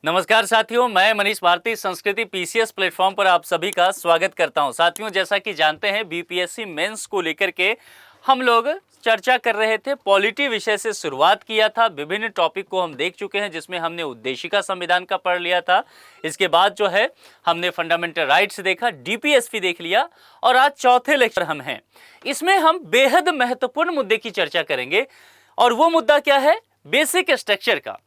नमस्कार साथियों, मैं मनीष भारती संस्कृति पीसीएस प्लेटफॉर्म पर आप सभी का स्वागत करता हूं। साथियों, जैसा कि जानते हैं बीपीएससी मेंस को लेकर के हम लोग चर्चा कर रहे थे। पॉलिटी विषय से शुरुआत किया था। विभिन्न टॉपिक को हम देख चुके हैं, जिसमें हमने उद्देशिका संविधान का पढ़ लिया था। इसके बाद जो है हमने फंडामेंटल राइट्स देखा, डीपीएसपी देख लिया और आज चौथे लेक्चर हम हैं। इसमें हम बेहद महत्वपूर्ण मुद्दे की चर्चा करेंगे और वो मुद्दा क्या है? बेसिक स्ट्रक्चर का।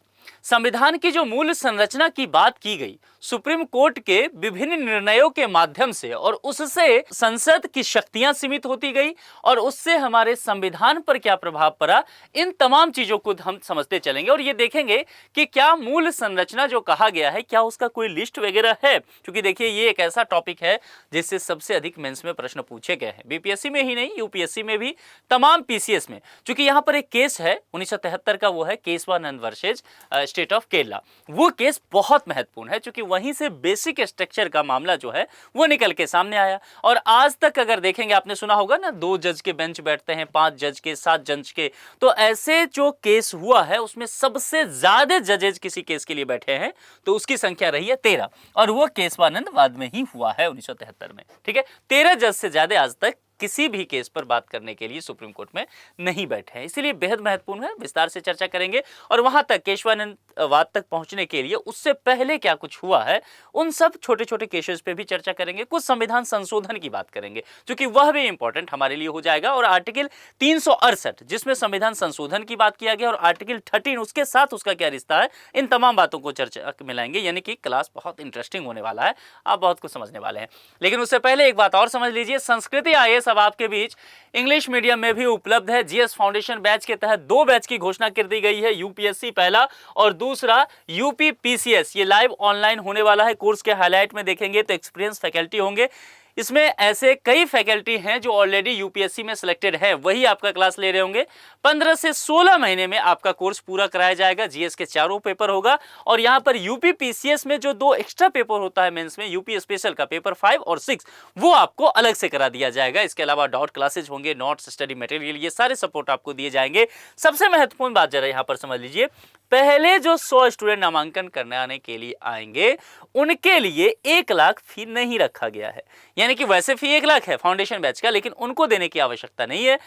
संविधान की जो मूल संरचना की बात की गई, सुप्रीम कोर्ट के विभिन्न निर्णयों के माध्यम से, और उससे संसद की शक्तियां सीमित होती गई और उससे हमारे संविधान पर क्या प्रभाव पड़ा, इन तमाम चीजों को हम समझते चलेंगे और ये देखेंगे कि क्या मूल संरचना जो कहा गया है, क्या उसका कोई लिस्ट वगैरह है। क्योंकि देखिए, ये एक ऐसा टॉपिक है जिससे सबसे अधिक मेंस में प्रश्न पूछे गए हैं, बीपीएससी में ही नहीं, यूपीएससी में भी, तमाम पीसीएस में। क्योंकि यहाँ पर एक केस है 1973 का, वो है Kesavananda versus state of Kerala. वो केस बहुत महत्वपूर्ण है, क्योंकि वहीं से बेसिक स्ट्रक्चर का मामला जो है वो निकल के सामने आया। और आज तक अगर देखेंगे, आपने सुना होगा ना, 2 जज के बेंच बैठते हैं, 5 जज के, 7 जज के। तो ऐसे जो केस हुआ है उसमें सबसे ज्यादा जजेज किसी केस के लिए बैठे हैं तो उसकी संख्या रही है 13, और वो केशवानंद बाद में ही हुआ है 1973 में। ठीक है, 13 जज से ज्यादा आज तक किसी भी केस पर बात करने के लिए सुप्रीम कोर्ट में नहीं बैठे हैं। इसलिए बेहद महत्वपूर्ण है, विस्तार से चर्चा करेंगे। और वहां तक, केशवानंद वाद तक पहुंचने के लिए उससे पहले क्या कुछ हुआ है, उन सब छोटे छोटे केसेस पे भी चर्चा करेंगे। कुछ संविधान संशोधन की बात करेंगे, क्योंकि वह भी इंपॉर्टेंट हमारे लिए हो जाएगा। और आर्टिकल 368 जिसमें संविधान संशोधन की बात किया गया, और आर्टिकल 13 उसके साथ उसका क्या रिश्ता है, इन तमाम बातों को चर्चा में लाएंगे। यानी कि क्लास बहुत इंटरेस्टिंग होने वाला है, आप बहुत कुछ समझने वाले हैं। लेकिन उससे पहले एक बात और समझ लीजिए, संस्कृति आईएएस अब आपके बीच इंग्लिश मीडियम में भी उपलब्ध है। जीएस फाउंडेशन बैच के तहत 2 बैच की घोषणा कर दी गई है, यूपीएससी पहला और दूसरा यूपी पीसीएस। ये लाइव ऑनलाइन होने वाला है। कोर्स के हाईलाइट में देखेंगे तो एक्सपीरियंस फैकल्टी होंगे। इसमें ऐसे कई फैकल्टी हैं जो ऑलरेडी यूपीएससी में सिलेक्टेड है, वही आपका क्लास ले रहे होंगे। 15 से 16 महीने में आपका कोर्स पूरा कराया जाएगा। जीएस के 4 पेपर होगा, और यहाँ पर यूपी पीसीएस में जो 2 एक्स्ट्रा पेपर होता है मेंस में, यूपी स्पेशल का पेपर 5 और 6, वो आपको अलग से करा दिया जाएगा। इसके अलावा डाउट क्लासेज होंगे, नोट्स, स्टडी मटेरियल, ये सारे सपोर्ट आपको दिए जाएंगे। सबसे महत्वपूर्ण बात जरा यहाँ पर समझ लीजिए, पहले जो 100 स्टूडेंट नामांकन करने आने के लिए आएंगे, उनके लिए 1 लाख फी नहीं रखा गया है। यानी कि वैसे फी 1 लाख है फाउंडेशन बैच का, लेकिन उनको देने की आवश्यकता नहीं है।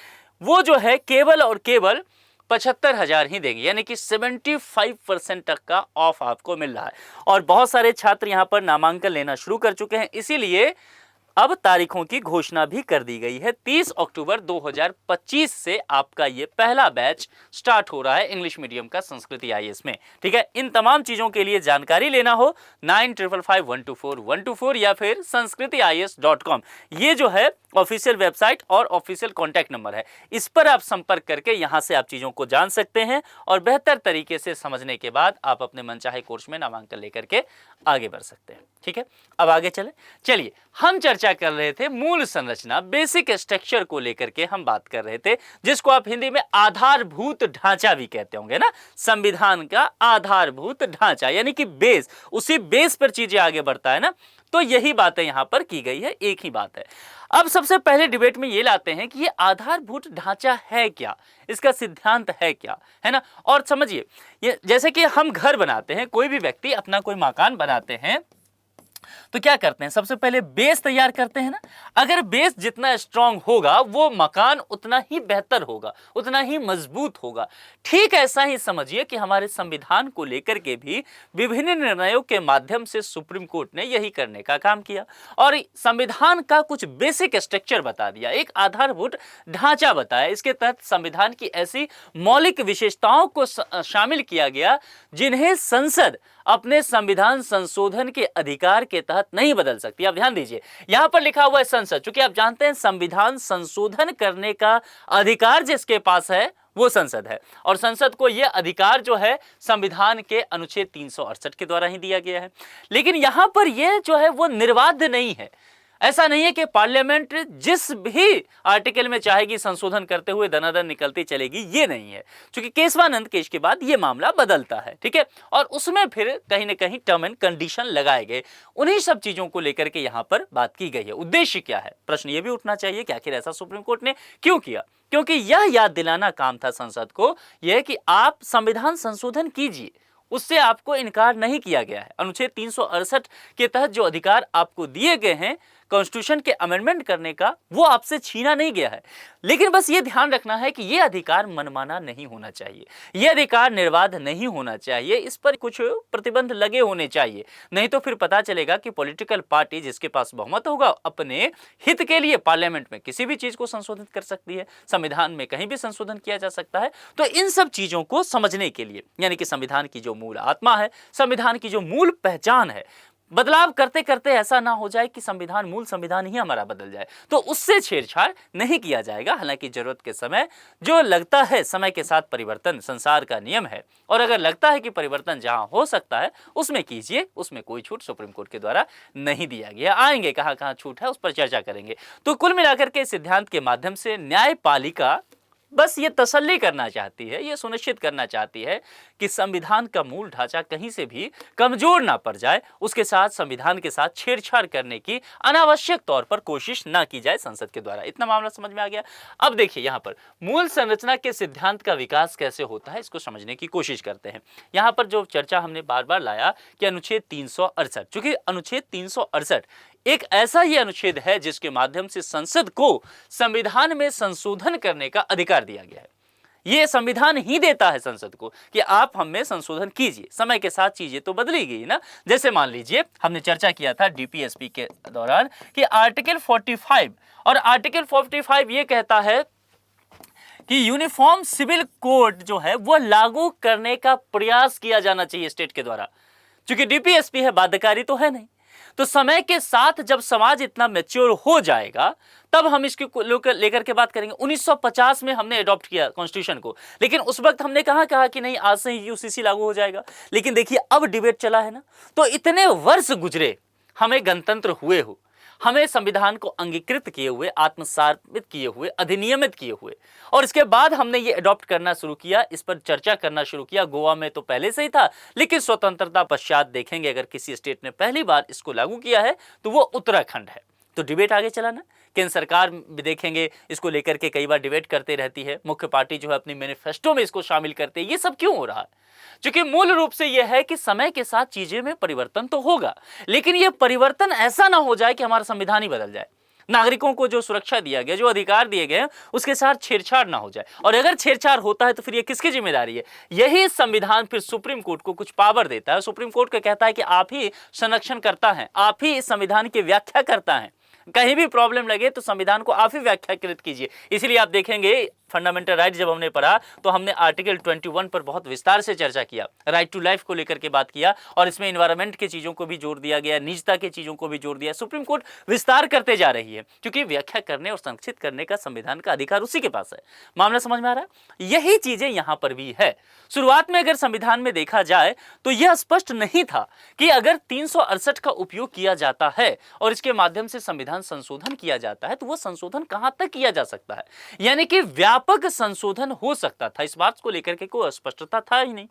वो जो है केवल और केवल 75,000 ही देंगे, यानी कि 75% तक का ऑफ आपको मिल रहा है। और बहुत सारे छात्र यहाँ पर नामांकन लेना शुरू कर चुके हैं, इसीलिए अब तारीखों की घोषणा भी कर दी गई है। 30 अक्टूबर 2025 से आपका ये पहला बैच स्टार्ट हो रहा है इंग्लिश मीडियम का संस्कृति आईएएस में। ठीक है, इन तमाम चीजों के लिए जानकारी लेना हो 9555124124 या फिर sanskrithias.com, ये जो है ऑफिशियल वेबसाइट और ऑफिशियल कॉन्टैक्ट नंबर है। इस पर आप संपर्क करके यहां से आप चीजों को जान सकते हैं और बेहतर तरीके से समझने के बाद आप अपने मनचाहे कोर्स में नामांकन लेकर के आगे बढ़ सकते हैं। ठीक है, अब आगे चलिए हम चर्चा कर रहे थे मूल संरचना, बेसिक स्ट्रक्चर को लेकर के हम बात कर रहे थे, जिसको आप हिंदी में आधारभूत ढांचा भी कहते होंगे ना। संविधान का आधारभूत ढांचा यानी कि बेस, उसी बेस पर चीजें आगे बढ़ता है ना। तो यही बातें यहां पर की गई है, एक ही बात है। अब सबसे पहले डिबेट में ये लाते हैं कि ये आधारभूत ढांचा है क्या, इसका सिद्धांत है क्या, है ना। और समझिए, ये जैसे कि हम घर बनाते हैं, कोई भी व्यक्ति अपना कोई मकान बनाते हैं तो क्या करते हैं, सबसे पहले बेस तैयार करते हैं ना। अगर बेस जितना स्ट्रांग होगा, वो मकान उतना ही बेहतर होगा, उतना ही मजबूत होगा। ठीक ऐसा ही समझिए कि हमारे संविधान को लेकर के भी विभिन्न निर्णयों के माध्यम से सुप्रीम कोर्ट ने यही करने का काम किया और संविधान का कुछ बेसिक स्ट्रक्चर बता दिया, एक आधारभूत ढांचा बताया। इसके तहत संविधान की ऐसी मौलिक विशेषताओं को शामिल किया गया जिन्हें संसद अपने संविधान संशोधन के अधिकार के तहत नहीं बदल सकती। आप ध्यान दीजिए, यहां पर लिखा हुआ है संसद, क्योंकि आप जानते हैं संविधान संशोधन करने का अधिकार जिसके पास है वो संसद है, और संसद को यह अधिकार जो है संविधान के अनुच्छेद 368 के द्वारा ही दिया गया है। लेकिन यहां पर यह जो है वो निर्बाध नहीं है। ऐसा नहीं है कि पार्लियामेंट जिस भी आर्टिकल में चाहेगी संशोधन करते हुए दनादन निकलती चलेगी, ये नहीं है। क्योंकि केशवानंद केस के बाद ये मामला बदलता है, ठीक है, और उसमें फिर कहीं ना कहीं टर्म एंड कंडीशन लगाए गए। उन्हीं सब चीजों को लेकर के यहां पर बात की गई है। उद्देश्य क्या है, प्रश्न ये भी उठना चाहिए कि आखिर ऐसा सुप्रीम कोर्ट ने क्यों किया। क्योंकि यह याद दिलाना काम था संसद को, यह कि आप संविधान संशोधन कीजिए, उससे आपको इनकार नहीं किया गया है। अनुच्छेद 368 के तहत जो अधिकार आपको दिए गए हैं कॉन्स्टिट्यूशन के अमेंडमेंट करने का, वो आपसे छीना नहीं गया है। लेकिन बस ये ध्यान रखना है कि ये अधिकार मनमाना नहीं होना चाहिए, ये अधिकार निर्बाध नहीं होना चाहिए, इस पर कुछ प्रतिबंध लगे होने चाहिए। नहीं तो फिर पता चलेगा कि पॉलिटिकल पार्टी जिसके पास बहुमत होगा अपने हित के लिए पार्लियामेंट में किसी भी चीज को संशोधित कर सकती है, संविधान में कहीं भी संशोधन किया जा सकता है। तो इन सब चीजों को समझने के लिए, यानी कि संविधान की जो मूल आत्मा है, संविधान की जो मूल पहचान है, बदलाव करते करते ऐसा ना हो जाए कि संविधान, मूल संविधान ही हमारा बदल जाए, तो उससे छेड़छाड़ नहीं किया जाएगा। हालांकि जरूरत के समय जो लगता है, समय के साथ परिवर्तन संसार का नियम है, और अगर लगता है कि परिवर्तन जहां हो सकता है उसमें कीजिए, उसमें कोई छूट सुप्रीम कोर्ट के द्वारा नहीं दिया गया। आएंगे कहां कहां छूट है उस पर चर्चा करेंगे। तो कुल मिलाकर के सिद्धांत के माध्यम से न्यायपालिका बस ये तसल्ली करना चाहती है, ये सुनिश्चित करना चाहती है कि संविधान का मूल ढांचा कहीं से भी कमजोर ना पड़ जाए, उसके साथ संविधान के साथ छेड़छाड़ करने की अनावश्यक तौर पर कोशिश ना की जाए संसद के द्वारा। इतना मामला समझ में आ गया। अब देखिए यहाँ पर मूल संरचना के सिद्धांत का विकास कैसे होता है, इसको समझने की कोशिश करते हैं। यहाँ पर जो चर्चा हमने बार बार लाया कि अनुच्छेद 368, चूंकि अनुच्छेद 368 एक ऐसा ही अनुच्छेद है जिसके माध्यम से संसद को संविधान में संशोधन करने का अधिकार दिया गया है। यह संविधान ही देता है संसद को कि आप हम में संशोधन कीजिए। समय के साथ चीजें तो बदली गई ना। जैसे मान लीजिए हमने चर्चा किया था डीपीएसपी के दौरान कि आर्टिकल 45, और आर्टिकल 45 ये कहता है कि यूनिफॉर्म सिविल कोड जो है वो लागू करने का प्रयास किया जाना चाहिए स्टेट के द्वारा। चूंकि डीपीएसपी है, बाध्यकारी तो है नहीं। तो समय के साथ जब समाज इतना मैच्योर हो जाएगा तब हम इसको लेकर के बात करेंगे। 1950 में हमने अडॉप्ट किया कॉन्स्टिट्यूशन को, लेकिन उस वक्त हमने कहा कि नहीं आज से ही यूसीसी लागू हो जाएगा। लेकिन देखिए अब डिबेट चला है ना, तो इतने वर्ष गुजरे, हमें गणतंत्र हुए हो, हमें संविधान को अंगीकृत किए हुए, आत्मसात किए हुए, अधिनियमित किए हुए, और इसके बाद हमने ये अडॉप्ट करना शुरू किया, इस पर चर्चा करना शुरू किया। गोवा में तो पहले से ही था, लेकिन स्वतंत्रता पश्चात देखेंगे अगर किसी स्टेट ने पहली बार इसको लागू किया है तो वो उत्तराखंड है। तो डिबेट आगे चला ना। केंद्र सरकार भी देखेंगे इसको लेकर के कई बार डिबेट करते रहती है, मुख्य पार्टी जो है अपनी मैनिफेस्टो में इसको शामिल करते हैं। ये सब क्यों हो रहा है? क्योंकि मूल रूप से यह है कि समय के साथ चीजें में परिवर्तन तो होगा, लेकिन यह परिवर्तन ऐसा ना हो जाए कि हमारा संविधान ही बदल जाए। नागरिकों को जो सुरक्षा दिया गया, जो अधिकार दिए गए, उसके साथ छेड़छाड़ ना हो जाए। और अगर छेड़छाड़ होता है तो फिर ये किसकी जिम्मेदारी है? यही संविधान फिर सुप्रीम कोर्ट को कुछ पावर देता है। सुप्रीम कोर्ट को कहता है कि आप ही संरक्षण करता है, आप ही इस संविधान की व्याख्या करता है, कहीं भी प्रॉब्लम लगे तो संविधान को आप ही व्याख्याकृत कीजिए। इसलिए आप देखेंगे फंडामेंटल राइट जब हमने पढ़ा तो हमने आर्टिकल 21 पर बहुत विस्तार से चर्चा किया, राइट टू लाइफ को लेकर के बात किया, और इसमें एनवायरनमेंट के चीजों को भी जोड़ दिया गया, निजता के चीजों को भी जोड़ दिया। सुप्रीम कोर्ट विस्तार करते जा रही है क्योंकि व्याख्या करने और संरक्षित करने का संविधान का अधिकार उसी के पास है। मामला समझ में आ रहा है? यही चीजें यहां पर भी है। शुरुआत में अगर संविधान में देखा जाए तो यह स्पष्ट नहीं था कि अगर 368 का उपयोग किया जाता है और इसके माध्यम से संविधान संशोधन किया जाता है तो वह संशोधन कहां तक किया जा सकता है, यानी कि व्यापक संशोधन हो सकता था। इस बात को लेकर के कोई स्पष्टता था ही नहीं।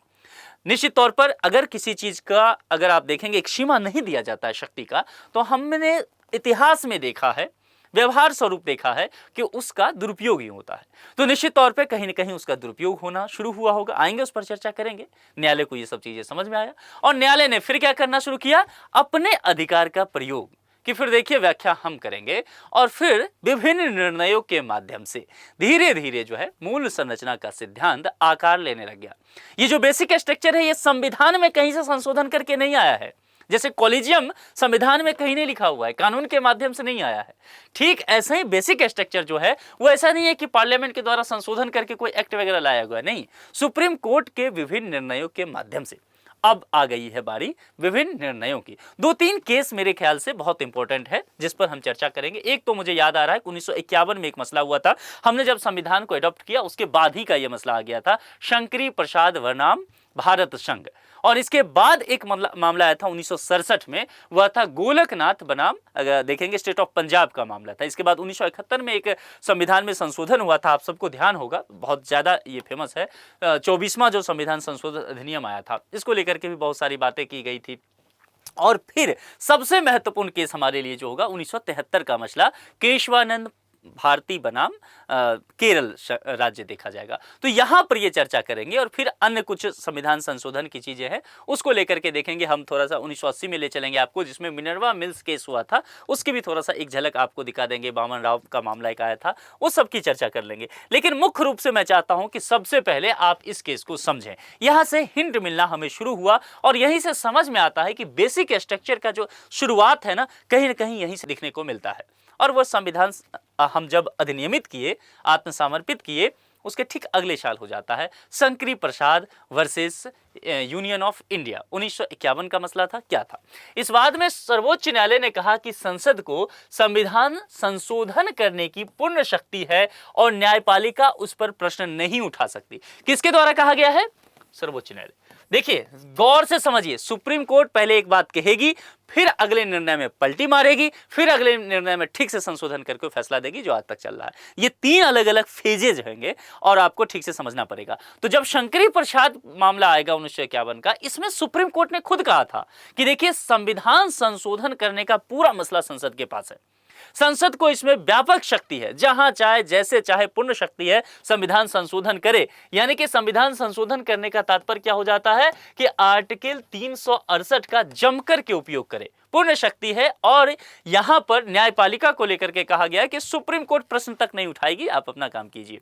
निश्चित तौर पर अगर किसी चीज का, अगर आप देखेंगे एक सीमा नहीं दिया जाता है शक्ति का, तो हमने इतिहास में देखा है, व्यवहार स्वरूप देखा है कि उसका दुरुपयोग ही होता है। तो निश्चित तौर पे कहीं न कहीं उसका दुरुपयोग होना शुरू हुआ होगा। आएंगे उस पर चर्चा करेंगे। न्यायालय को ये सब चीजें समझ में आया और न्यायालय ने फिर क्या करना शुरू किया? अपने अधिकार का प्रयोग कि फिर देखिए व्याख्या हम करेंगे, और फिर विभिन्न निर्णयों के माध्यम से धीरे धीरे जो है मूल संरचना का सिद्धांत आकार लेने लग गया। ये जो बेसिक स्ट्रक्चर है ये संविधान में कहीं से संशोधन करके नहीं आया है। जैसे कॉलेजियम संविधान में कहीं नहीं लिखा हुआ है, कानून के माध्यम से नहीं आया है। ठीक ऐसा ही बेसिक स्ट्रक्चर जो है वो ऐसा नहीं है कि पार्लियामेंट के द्वारा संशोधन करके कोई एक्ट वगैरह लाया गया, नहीं, सुप्रीम कोर्ट के विभिन्न निर्णयों के माध्यम से। अब आ गई है बारी विभिन्न निर्णयों की। 2-3 केस मेरे ख्याल से बहुत इंपॉर्टेंट है जिस पर हम चर्चा करेंगे। एक तो मुझे याद आ रहा है 1951 में एक मसला हुआ था, हमने जब संविधान को अडॉप्ट किया उसके बाद ही का यह मसला आ गया था, शंकरी प्रसाद वर्णाम भारत संघ। और इसके बाद एक मामला आया था 1967 में, वह था गोलकनाथ बनाम, अगर देखेंगे स्टेट ऑफ पंजाब का मामला था। इसके बाद 1971 में एक संविधान में संशोधन हुआ था, आप सबको ध्यान होगा, बहुत ज्यादा ये फेमस है, 24वां जो संविधान संशोधन अधिनियम आया था, इसको लेकर के भी बहुत सारी बातें की गई थी। और फिर सबसे महत्वपूर्ण केस हमारे लिए जो होगा 1973 का मसला, केशवानंद भारती बनाम केरल राज्य देखा जाएगा। तो यहाँ पर ये चर्चा करेंगे और फिर अन्य कुछ संविधान संशोधन की चीज़ें हैं उसको लेकर के देखेंगे। हम थोड़ा सा 1980 में ले चलेंगे आपको, जिसमें मिनर्वा मिल्स केस हुआ था, उसकी भी थोड़ा सा एक झलक आपको दिखा देंगे। बामन राव का मामला एक आया था, उस सब की चर्चा कर लेंगे। लेकिन मुख्य रूप से मैं चाहता हूं कि सबसे पहले आप इस केस को समझें। यहां से हिंट मिलना हमें शुरू हुआ और यहीं से समझ में आता है कि बेसिक स्ट्रक्चर का जो शुरुआत है ना, कहीं ना कहीं यहीं से दिखने को मिलता है। और वह संविधान हम जब अधिनियमित किए, आत्मसमर्पित किए, उसके ठीक अगले साल हो जाता है शंकरी प्रसाद वर्सेस यूनियन ऑफ इंडिया। 1951 का मसला था, क्या था? इस वाद में सर्वोच्च न्यायालय ने कहा कि संसद को संविधान संशोधन करने की पूर्ण शक्ति है और न्यायपालिका उस पर प्रश्न नहीं उठा सकती। किसके द्वारा कहा गया है? सर्वोच्च न्यायालय। देखिए, गौर से समझिए, सुप्रीम कोर्ट पहले एक बात कहेगी, फिर अगले निर्णय में पलटी मारेगी, फिर अगले निर्णय में ठीक से संशोधन करके फैसला देगी, जो आज तक चल रहा है। ये 3 अलग अलग फेजेज होंगे और आपको ठीक से समझना पड़ेगा। तो जब शंकरी प्रसाद मामला आएगा 1951 का, इसमें सुप्रीम कोर्ट ने खुद कहा था कि देखिए, संविधान संशोधन करने का पूरा मसला संसद के पास है। संसद को इसमें व्यापक शक्ति है, जहां चाहे जैसे चाहे पूर्ण शक्ति है, संविधान संशोधन करे। यानी कि संविधान संशोधन करने का तात्पर्य क्या हो जाता है कि आर्टिकल 368 का जमकर के उपयोग करे, पूर्ण शक्ति है। और यहां पर न्यायपालिका को लेकर के कहा गया है कि सुप्रीम कोर्ट प्रश्न तक नहीं उठाएगी, आप अपना काम कीजिए।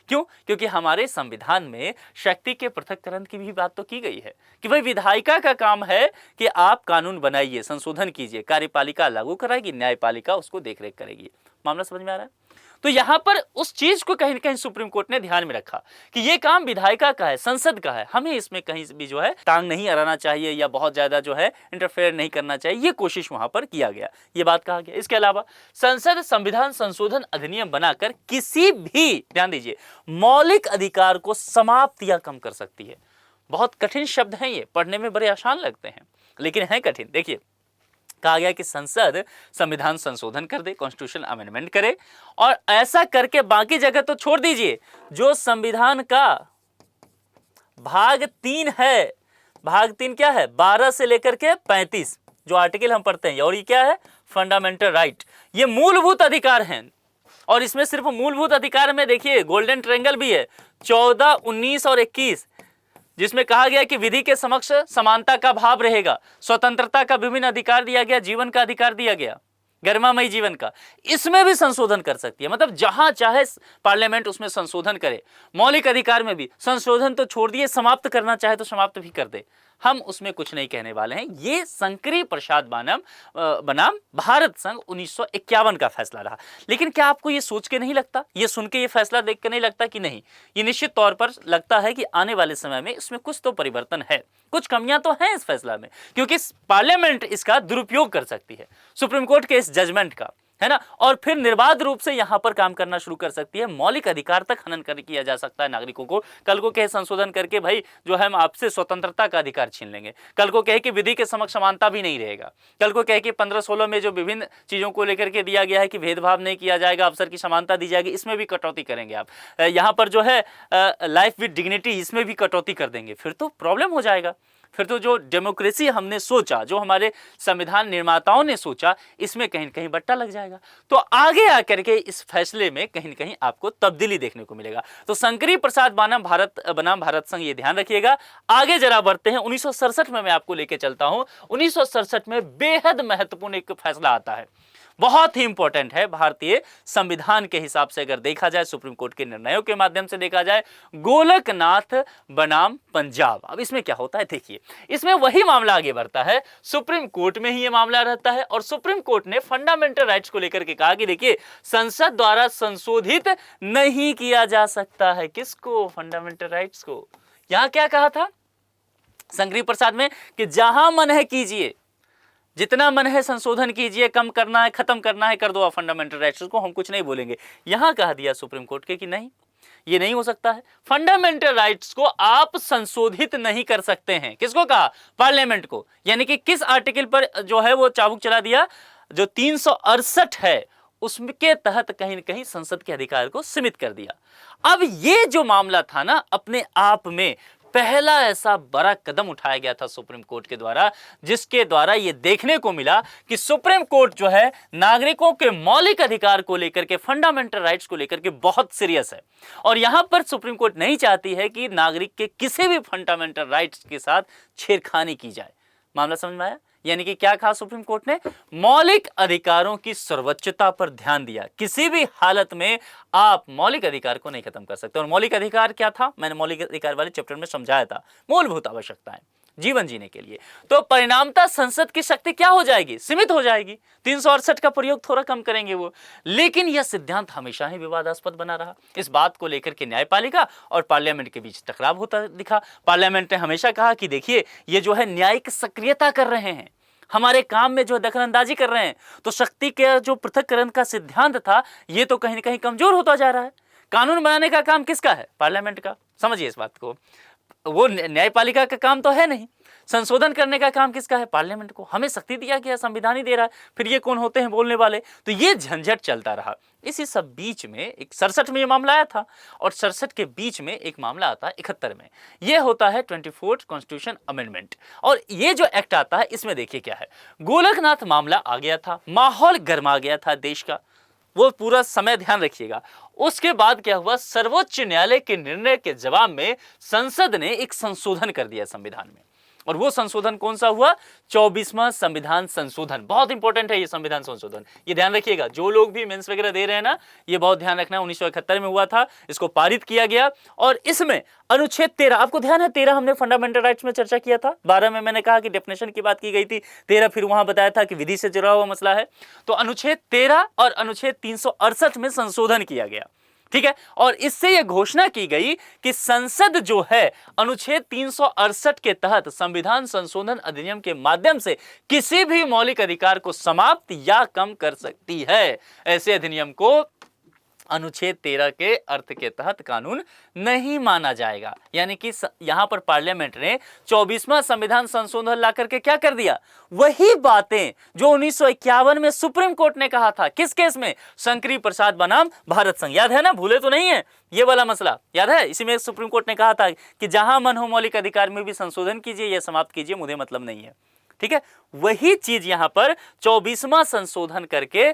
क्यों? क्योंकि हमारे संविधान में शक्ति के पृथक्करण की भी बात तो की गई है कि भाई विधायिका का काम है कि आप कानून बनाइए, संशोधन कीजिए, कार्यपालिका लागू कराएगी, न्यायपालिका उसको देखरेख करेगी। मामला समझ में आ रहा है? तो यहां पर उस चीज को कहीं ना कहीं सुप्रीम कोर्ट ने ध्यान में रखा कि यह काम विधायिका का है, संसद का है, हमें इसमें कहीं भी जो है टांग नहीं अड़ाना चाहिए या बहुत ज्यादा जो है इंटरफेयर नहीं करना चाहिए। ये कोशिश वहां पर किया गया, ये बात कहा गया। इसके अलावा संसद संविधान संशोधन अधिनियम बनाकर किसी भी, ध्यान दीजिए, मौलिक अधिकार को समाप्त या कम कर सकती है। बहुत कठिन शब्द हैं ये, पढ़ने में बड़े आसान लगते हैं लेकिन हैं कठिन। देखिए, कहा गया कि संसद संविधान संशोधन कर दे, कॉन्स्टिट्यूशन अमेंडमेंट करे, और ऐसा करके बाकी जगह तो छोड़ दीजिए, जो संविधान का भाग 3 है, भाग 3 क्या है? 12 से लेकर के 35 जो आर्टिकल हम पढ़ते हैं, और ये क्या है? Fundamental right. ये मूलभूत अधिकार हैं और इसमें सिर्फ मूलभूत अधिकार में देखिए गोल्डन ट्रायंगल भी है, 14, 19 और 21, जिसमें कहा गया कि विधि के समक्ष समानता का भाव रहेगा, स्वतंत्रता का विभिन्न अधिकार दिया गया, जीवन का अधिकार दिया गया, गरिमामयी जीवन का। इसमें भी संशोधन कर सकती है, मतलब जहां चाहे पार्लियामेंट उसमें संशोधन करे। मौलिक अधिकार में भी संशोधन तो छोड़ दिए, समाप्त करना चाहे तो समाप्त भी कर दे, हम उसमें कुछ नहीं कहने वाले हैं। ये शंकरी प्रसाद बनाम भारत संघ 1951 का फैसला रहा। लेकिन क्या आपको ये सोच के नहीं लगता, ये सुन के ये फैसला देख के नहीं लगता कि नहीं, ये निश्चित तौर पर लगता है कि आने वाले समय में इसमें कुछ तो परिवर्तन है, कुछ कमियां तो हैं इस फैसला में, क्योंकि पार्लियामेंट इसका दुरुपयोग कर सकती है, सुप्रीम कोर्ट के इस जजमेंट का, है ना, और फिर निर्बाध रूप से यहां पर काम करना शुरू कर सकती है। मौलिक अधिकार तक हनन किया जा सकता है नागरिकों को। कल को कहे संशोधन करके भाई जो है हम आपसे स्वतंत्रता का अधिकार छीन लेंगे, कल को कहे कि विधि के समक्ष समानता भी नहीं रहेगा, कल को कहे कि 15-16 में जो विभिन्न चीजों को लेकर के दिया गया है कि भेदभाव नहीं किया जाएगा, अवसर की समानता दी जाएगी, इसमें भी कटौती करेंगे आप, यहाँ पर जो है लाइफ विद डिग्निटी, इसमें भी कटौती कर देंगे, फिर तो प्रॉब्लम हो जाएगा। फिर तो जो डेमोक्रेसी हमने सोचा, जो हमारे संविधान निर्माताओं ने सोचा, इसमें कहीं न कहीं बट्टा लग जाएगा। तो आगे आकर के इस फैसले में कहीं न कहीं आपको तब्दीली देखने को मिलेगा। तो शंकरी प्रसाद बनाम भारत संघ, ये ध्यान रखिएगा। आगे जरा बढ़ते हैं, 1967 में मैं आपको लेके चलता हूं। 1967 में बेहद महत्वपूर्ण एक फैसला आता है, बहुत ही इंपॉर्टेंट है भारतीय संविधान के हिसाब से अगर देखा जाए, सुप्रीम कोर्ट के निर्णयों के माध्यम से देखा जाए, गोलकनाथ बनाम पंजाब। अब इसमें क्या होता है, देखिए, इसमें वही मामला आगे बढ़ता है, सुप्रीम कोर्ट में ही ये मामला रहता है और सुप्रीम कोर्ट ने फंडामेंटल राइट्स को लेकर के कहा कि देखिए, संसद द्वारा संशोधित नहीं किया जा सकता है। किसको? फंडामेंटल राइट्स को। यहां क्या कहा था शंकरी प्रसाद में कि जहां मन है कीजिए, जितना मन है संशोधन कीजिए, कम करना है, खत्म करना है, कर दो आप फंडामेंटल राइट्स को, हम कुछ नहीं बोलेंगे। यहां कह दिया सुप्रीम कोर्ट के कि नहीं, ये नहीं हो सकता है, फंडामेंटल राइट्स को आप संशोधित नहीं कर सकते हैं। किसको कहा? पार्लियामेंट को। यानी कि किस आर्टिकल पर जो है वो चाबुक चला दिया? जो 368 है उसके तहत कहीं न कहीं संसद के अधिकार को सीमित कर दिया। अब ये जो मामला था ना, अपने आप में पहला ऐसा बड़ा कदम उठाया गया था सुप्रीम कोर्ट के द्वारा, जिसके द्वारा यह देखने को मिला कि सुप्रीम कोर्ट जो है नागरिकों के मौलिक अधिकार को लेकर के, फंडामेंटल राइट्स को लेकर के बहुत सीरियस है। और यहां पर सुप्रीम कोर्ट नहीं चाहती है कि नागरिक के किसी भी फंडामेंटल राइट्स के साथ छेड़खानी की जाए। मामला समझ में आया? यानी कि क्या कहा सुप्रीम कोर्ट ने? मौलिक अधिकारों की सर्वोच्चता पर ध्यान दिया। किसी भी हालत में आप मौलिक अधिकार को नहीं खत्म कर सकते। और मौलिक अधिकार क्या था? मैंने मौलिक अधिकार वाले चैप्टर में समझाया था, मूलभूत आवश्यकताएं जीवन जीने के लिए। तो परिणामतः संसद की शक्ति क्या हो जाएगी? सीमित हो जाएगी। 368 का प्रयोग थोड़ा कम करेंगे वो। लेकिन यह सिद्धांत हमेशा ही विवादास्पद बना रहा। इस बात को लेकर के न्यायपालिका और पार्लियामेंट के बीच टकराव होता दिखा। पार्लियामेंट ने हमेशा कहा कि देखिए, ये जो है न्यायिक सक्रियता कर रहे हैं, हमारे काम में जो दखलंदाजी कर रहे हैं, तो शक्ति के जो पृथक्करण का सिद्धांत था, ये तो कहीं ना कहीं कमजोर होता जा रहा है। कानून बनाने का काम किसका है? पार्लियामेंट का। समझिए इस बात को, वो न्यायपालिका का काम तो है नहीं। संशोधन करने का काम किसका है? पार्लियामेंट को। हमें शक्ति दिया गया, संविधान ही दे रहा है, फिर ये कौन होते हैं बोलने वाले? तो ये झंझट चलता रहा। इसी सब बीच में एक 67 में ये मामला आया था, और 67 के बीच में एक मामला आता है 71 में। ये होता है 24th कॉन्स्टिट्यूशन अमेंडमेंट। और ये जो एक्ट आता है, इसमें देखिए क्या है। गोलकनाथ मामला आ गया था, माहौल गर्मा गया था देश का, वो पूरा समय ध्यान रखिएगा। उसके बाद क्या हुआ? सर्वोच्च न्यायालय के निर्णय के जवाब में संसद ने एक संशोधन कर दिया संविधान में। और वो संशोधन कौन सा हुआ? 24वां संविधान संशोधन। बहुत इंपॉर्टेंट है ये संविधान संशोधन, ये ध्यान रखिएगा। जो लोग भी मेंस वगैरह दे रहे हैं ना, ये बहुत ध्यान रखना। 1971 में हुआ था, इसको पारित किया गया। और इसमें अनुच्छेद 13, आपको ध्यान है 13 हमने फंडामेंटल राइट्स में चर्चा किया था। 12 में मैंने कहा कि डेफिनेशन की बात की गई थी, 13 फिर वहां बताया था कि विधि से जुड़ा हुआ मसला है। तो अनुच्छेद 13 और अनुच्छेद 368 में संशोधन किया गया, ठीक है। और इससे यह घोषणा की गई कि संसद जो है अनुच्छेद 368 के तहत संविधान संशोधन अधिनियम के माध्यम से किसी भी मौलिक अधिकार को समाप्त या कम कर सकती है। ऐसे अधिनियम को अनुच्छेद 13 के अर्थ के तहत कानून नहीं माना जाएगा। यानी कि यहां पर पार्लियामेंट ने 24वां संविधान संशोधन ला करके क्या कर दिया? वही बातें जो 1951 में सुप्रीम कोर्ट ने कहा था। किस केस में? शंकरी प्रसाद बनाम भारत संघ। याद है ना? भूले तो नहीं है ये वाला मसला, याद है? इसी में सुप्रीम कोर्ट ने कहा था कि जहां मन हो मौलिक अधिकार में भी संशोधन कीजिए या समाप्त कीजिए, मुझे मतलब नहीं है, ठीक है। वही चीज यहां पर 24वां संशोधन करके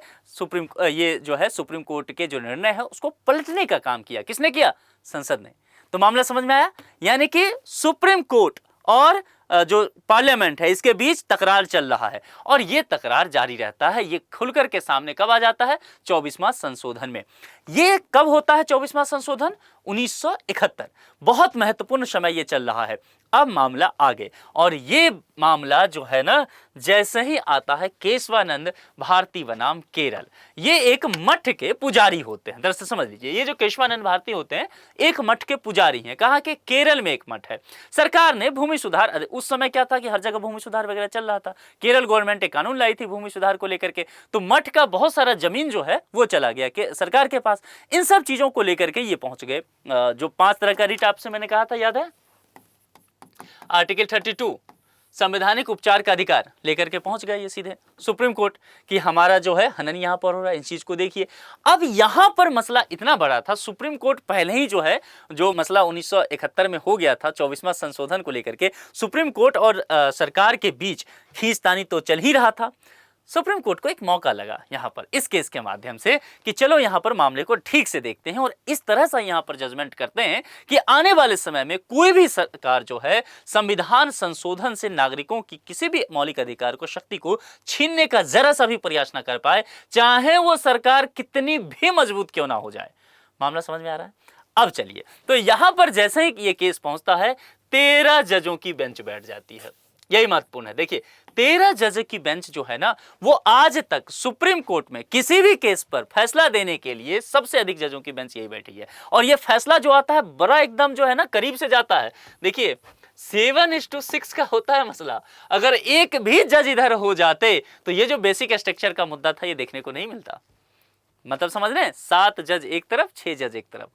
ये जो है सुप्रीम कोर्ट के जो निर्णय है उसको पलटने का काम किया। किसने किया? संसद ने। तो मामला समझ में आया? यानी कि सुप्रीम कोर्ट और जो पार्लियामेंट है, इसके बीच तकरार चल रहा है, और ये तकरार जारी रहता है। ये खुलकर के सामने कब आ जाता है? 24वां संशोधन में। ये कब होता है 24वां संशोधन? 1971। बहुत महत्वपूर्ण समय ये चल रहा है। अब मामला आगे, और ये मामला जो है ना, जैसे ही आता है केशवानंद भारती बनाम केरल। ये एक मठ के पुजारी होते हैं। दरअसल समझ लीजिए, ये जो केशवानंद भारती होते हैं एक मठ के पुजारी हैं। कहा कि केरल में एक मठ है। सरकार ने भूमि सुधार, उस समय क्या था कि हर जगह भूमि सुधार वगैरह चल रहा था। केरल गवर्नमेंट एक कानून लाई थी भूमि सुधार को लेकर के, तो मठ का बहुत सारा जमीन जो है वो चला गया कि सरकार के पास। इन सब चीजों को लेकर के ये पहुंच गए। जो 5 तरह का रिट आपसे मैंने कहा था, याद है? आर्टिकल 32 संवैधानिक उपचार का अधिकार लेकर के पहुंच गए ये सीधे सुप्रीम कोर्ट कि हमारा जो है हनन यहां पर हो रहा है, इस चीज को देखिए। अब यहां पर मसला इतना बड़ा था, सुप्रीम कोर्ट पहले ही जो है जो मसला 1971 में हो गया था 24वां संशोधन को लेकर के, सुप्रीम कोर्ट और सरकार के बीच खींचतानी तो चल ही रहा था। सुप्रीम कोर्ट को एक मौका लगा यहां पर इस केस के माध्यम से कि चलो यहां पर मामले को ठीक से देखते हैं और इस तरह से यहां पर जजमेंट करते हैं कि आने वाले समय में कोई भी सरकार जो है संविधान संशोधन से नागरिकों की किसी भी मौलिक अधिकार को, शक्ति को छीनने का जरा सा भी प्रयास न कर पाए, चाहे वो सरकार कितनी भी मजबूत क्यों ना हो जाए। मामला समझ में आ रहा है? अब चलिए, तो यहां पर जैसे ही ये केस पहुंचता है 13 जजों की बेंच बैठ जाती है। यही महत्वपूर्ण है। देखिए 13 जज की बेंच जो है ना, वो आज तक सुप्रीम कोर्ट में किसी भी केस पर फैसला देने के लिए सबसे अधिक जजों की बेंच यही बैठी है। और ये फैसला जो आता है बड़ा एकदम जो है ना करीब से जाता है। देखिए 7:6 का होता है मसला। अगर एक भी जज इधर हो जाते तो ये जो बेसिक स्ट्रक्चर का मुद्दा था ये देखने को नहीं मिलता। मतलब समझ रहे हैं? 7 जज एक तरफ, 6 जज एक तरफ।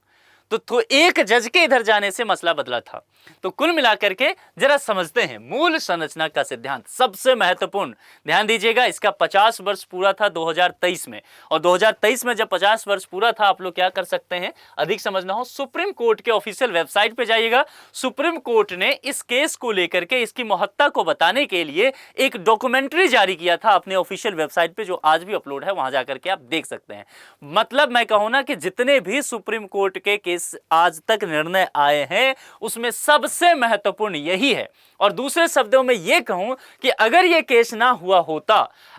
तो एक जज के इधर जाने से मसला बदला था। तो कुल मिलाकर के जरा समझते हैं मूल संरचना का सिद्धांत सबसे महत्वपूर्ण। ध्यान दीजिएगा, इसका 50 वर्ष पूरा था 2023 में, और 2023 में जब 50 वर्ष पूरा था, आप लोग क्या कर सकते हैं, अधिक समझना हो सुप्रीम कोर्ट के ऑफिशियल वेबसाइट पे जाइएगा। सुप्रीम कोर्ट ने इस केस को लेकर के इसकी महत्ता को बताने के लिए एक डॉक्यूमेंट्री जारी किया था अपने ऑफिशियल वेबसाइट पे, जो आज भी अपलोड है, वहां जाकर के आप देख सकते हैं। मतलब मैं कहूं ना कि जितने भी सुप्रीम कोर्ट के केस आज तक निर्णय आए हैं उसमें सबसे महत्वपूर्ण यही है। और दूसरे शब्दों में यह कहूं कि अगर यह केस ना हुआ होता,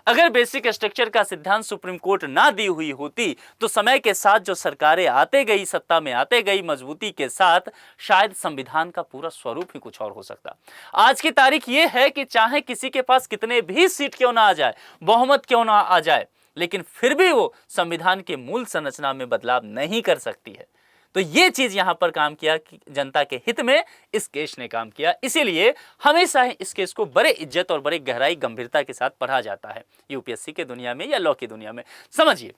अगर बेसिक स्ट्रक्चर का सिद्धांत सुप्रीम कोर्ट ना दी हुई होती, तो समय के साथ जो सरकारें आते गई, सत्ता में आते गई मजबूती के साथ, शायद संविधान का पूरा स्वरूप ही कुछ और हो सकता। आज की तारीख यह है कि चाहे किसी के पास कितने भी सीट क्यों ना आ जाए, बहुमत क्यों ना आ जाए, लेकिन फिर भी वो संविधान के मूल संरचना में बदलाव नहीं कर सकती है। तो ये चीज यहां पर काम किया कि जनता के हित में इस केस ने काम किया। इसीलिए हमेशा इस केस को बड़े इज्जत और बड़े गहराई गंभीरता के साथ पढ़ा जाता है यूपीएससी के दुनिया में या लॉ की दुनिया में। समझिए,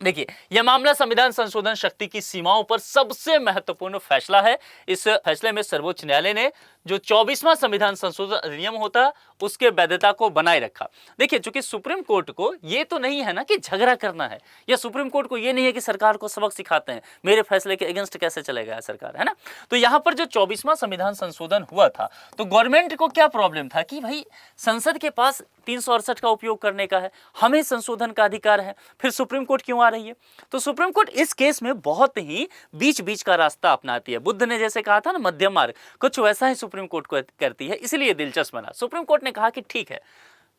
देखिए, यह मामला संविधान संशोधन शक्ति की सीमाओं पर सबसे महत्वपूर्ण फैसला है। इस फैसले में सर्वोच्च न्यायालय ने जो 24वां संविधान संशोधन अधिनियम होता उसके वैधता को बनाए रखा। देखिए, चूंकि सुप्रीम कोर्ट को ये तो नहीं है ना कि झगड़ा करना है, या सुप्रीम कोर्ट को ये नहीं है कि सरकार को सबक सिखाते हैं, मेरे फैसले के अगेंस्ट कैसे चलेगा सरकार, है ना। तो यहां पर जो 24वां संविधान संशोधन हुआ था, तो गवर्नमेंट को क्या प्रॉब्लम था कि भाई संसद के पास 368 का उपयोग करने का है, हमें संशोधन का अधिकार है, फिर सुप्रीम कोर्ट क्यों आ रही है। तो सुप्रीम कोर्ट इस केस में बहुत ही बीच बीच का रास्ता अपनाती है। बुद्ध ने जैसे कहा था ना मध्यम मार्ग, कुछ वैसा ही सुप्रीम कोर्ट को करती है। इसलिए दिलचस्प बना, सुप्रीम कोर्ट ने कहा कि ठीक है,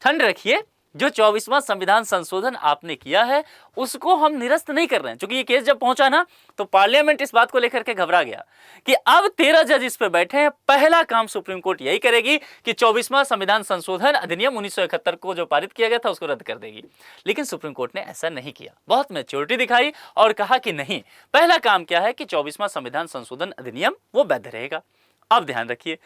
ठंड रखिए, जो 24वां संविधान संशोधन आपने किया है उसको हम निरस्त नहीं कर रहे हैं। क्योंकि ये केस जब पहुंचा ना, तो पार्लियामेंट इस बात को लेकर के घबरा गया कि अब 13 जज इस पे बैठे हैं, पहला काम सुप्रीम कोर्ट यही करेगी कि 24वां संविधान संशोधन अधिनियम 1971 को जो पारित किया गया था उसको रद्द कर देगी। लेकिन सुप्रीम कोर्ट ने ऐसा नहीं किया, बहुत मैच्योरिटी दिखाई और कहा कि नहीं, पहला काम क्या है कि 24वां संविधान संशोधन अधिनियम वो वैध रहेगा। अब ध्यान रखिए,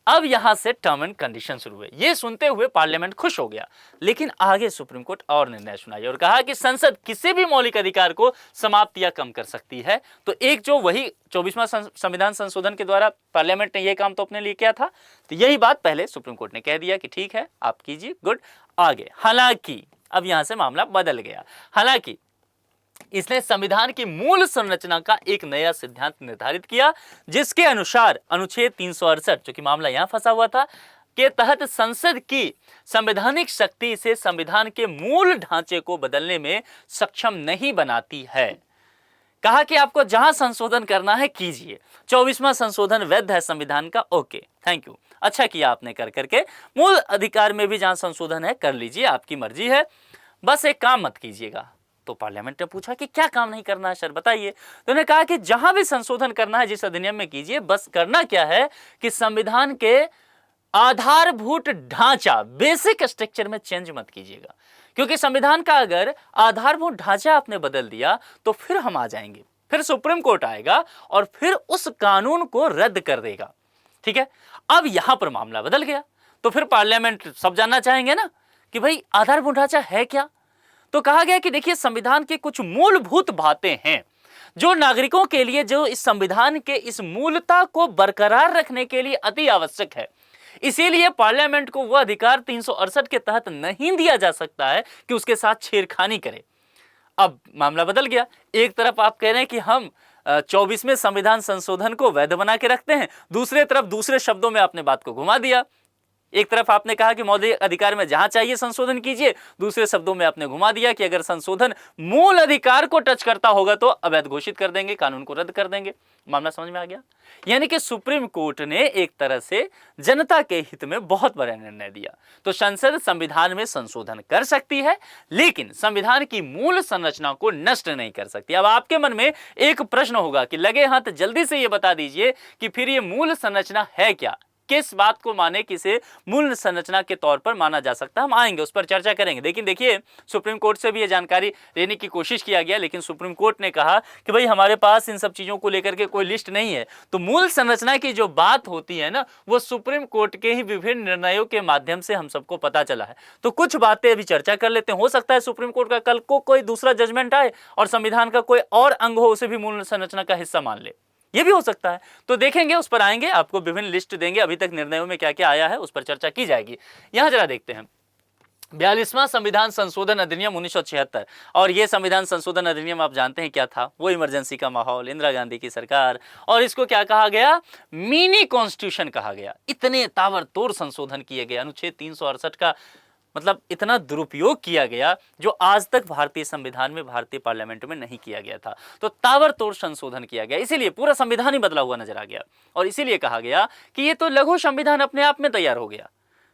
अब यहां से टर्म एंड कंडीशन शुरू हुए। ये सुनते हुए पार्लियामेंट खुश हो गया, लेकिन आगे सुप्रीम कोर्ट और निर्णय सुनाई और कहा कि संसद किसी भी मौलिक अधिकार को समाप्त या कम कर सकती है। तो एक जो वही 24वां संविधान संशोधन के द्वारा पार्लियामेंट ने यह काम तो अपने लिए किया था, तो यही बात पहले सुप्रीम कोर्ट ने कह दिया कि ठीक है आप कीजिए, गुड, आगे। हालांकि अब यहां से मामला बदल गया। हालांकि इसने संविधान की मूल संरचना का एक नया सिद्धांत निर्धारित किया, जिसके अनुसार अनुच्छेद 368, जो कि मामला यहां फंसा हुआ था, के तहत संसद की संवैधानिक शक्ति से संविधान के मूल ढांचे को बदलने में सक्षम नहीं बनाती है। कहा कि आपको जहां संशोधन करना है कीजिए, 24वां संशोधन वैध है संविधान का, ओके, थैंक यू, अच्छा किया आपने कर करके। मूल अधिकार में भी जहां संशोधन है कर लीजिए, आपकी मर्जी है, बस एक काम मत कीजिएगा। तो पार्लियामेंट ने पूछा कि क्या काम नहीं करना है सर, बताइए। तो उन्होंने कहा कि जहां भी संशोधन करना है जिस अधिनियम में कीजिए, बस करना क्या है कि संविधान के आधारभूत ढांचा, बेसिक स्ट्रक्चर में चेंज मत कीजिएगा। क्योंकि संविधान का अगर आधारभूत ढांचा आपने बदल दिया तो फिर हम आ जाएंगे, फिर सुप्रीम कोर्ट आएगा और फिर उस कानून को रद्द कर देगा। ठीक है, अब यहां पर मामला बदल गया। तो फिर पार्लियामेंट सब जानना चाहेंगे ना कि भाई आधारभूत ढांचा है क्या। तो कहा गया कि देखिए, संविधान के कुछ मूलभूत बातें हैं जो नागरिकों के लिए, जो इस संविधान के इस मूलता को बरकरार रखने के लिए अति आवश्यक है। इसीलिए पार्लियामेंट को वह अधिकार 368 के तहत नहीं दिया जा सकता है कि उसके साथ छेड़खानी करे। अब मामला बदल गया। एक तरफ आप कह रहे हैं कि हम 24वें संविधान संशोधन को वैध बना के रखते हैं, दूसरे तरफ दूसरे शब्दों में आपने बात को घुमा दिया। एक तरफ आपने कहा कि मौलिक अधिकार में जहां चाहिए संशोधन कीजिए, दूसरे शब्दों में आपने घुमा दिया कि अगर संशोधन मूल अधिकार को टच करता होगा तो अवैध घोषित कर देंगे, कानून को रद्द कर देंगे। मामला समझ में आ गया। यानी कि सुप्रीम कोर्ट ने एक तरह से जनता के हित में बहुत बड़ा निर्णय दिया। तो संसद संविधान में संशोधन कर सकती है, लेकिन संविधान की मूल संरचना को नष्ट नहीं कर सकती। अब आपके मन में एक प्रश्न होगा कि लगे हाथ जल्दी से यह बता दीजिए कि फिर यह मूल संरचना है क्या। किस बात को माने, किसे मूल संरचना के तौर पर माना जा सकता है, हम आएंगे उस पर चर्चा करेंगे। लेकिन देखिए सुप्रीम कोर्ट से भी ये जानकारी लेने की कोशिश किया गया, लेकिन सुप्रीम कोर्ट ने कहा कि भाई हमारे पास इन सब चीजों को लेकर के कोई लिस्ट नहीं है। तो मूल संरचना की जो बात होती है ना, वो सुप्रीम कोर्ट के ही विभिन्न निर्णयों के माध्यम से हम सबको पता चला है। तो कुछ बातें अभी चर्चा कर लेते हैं। हो सकता है सुप्रीम कोर्ट का कल को कोई दूसरा जजमेंट आए और संविधान का कोई और अंग हो उसे भी मूल संरचना का हिस्सा मान ले, ये भी हो सकता है। तो देखेंगे, उस पर आएंगे, आपको विभिन्न लिस्ट देंगे, अभी तक निर्णयों में क्या क्या आया है उस पर चर्चा की जाएगी। यहां जरा देखते हैं 42वां संविधान संशोधन अधिनियम 1976। और ये संविधान संशोधन अधिनियम आप जानते हैं क्या था, वो इमरजेंसी का माहौल, इंदिरा गांधी की सरकार, और इसको क्या कहा गया, मिनी कॉन्स्टिट्यूशन कहा गया। इतने ताबड़तोड़ संशोधन किए गए, अनुच्छेद 368 का मतलब इतना दुरुपयोग किया गया जो आज तक भारतीय संविधान में, भारतीय पार्लियामेंट में नहीं किया गया था। तो ताबड़तोड़ संशोधन किया गया, इसीलिए पूरा संविधान ही बदला हुआ नजर आ गया। और इसीलिए कहा गया कि ये तो लघु संविधान अपने आप में तैयार हो गया,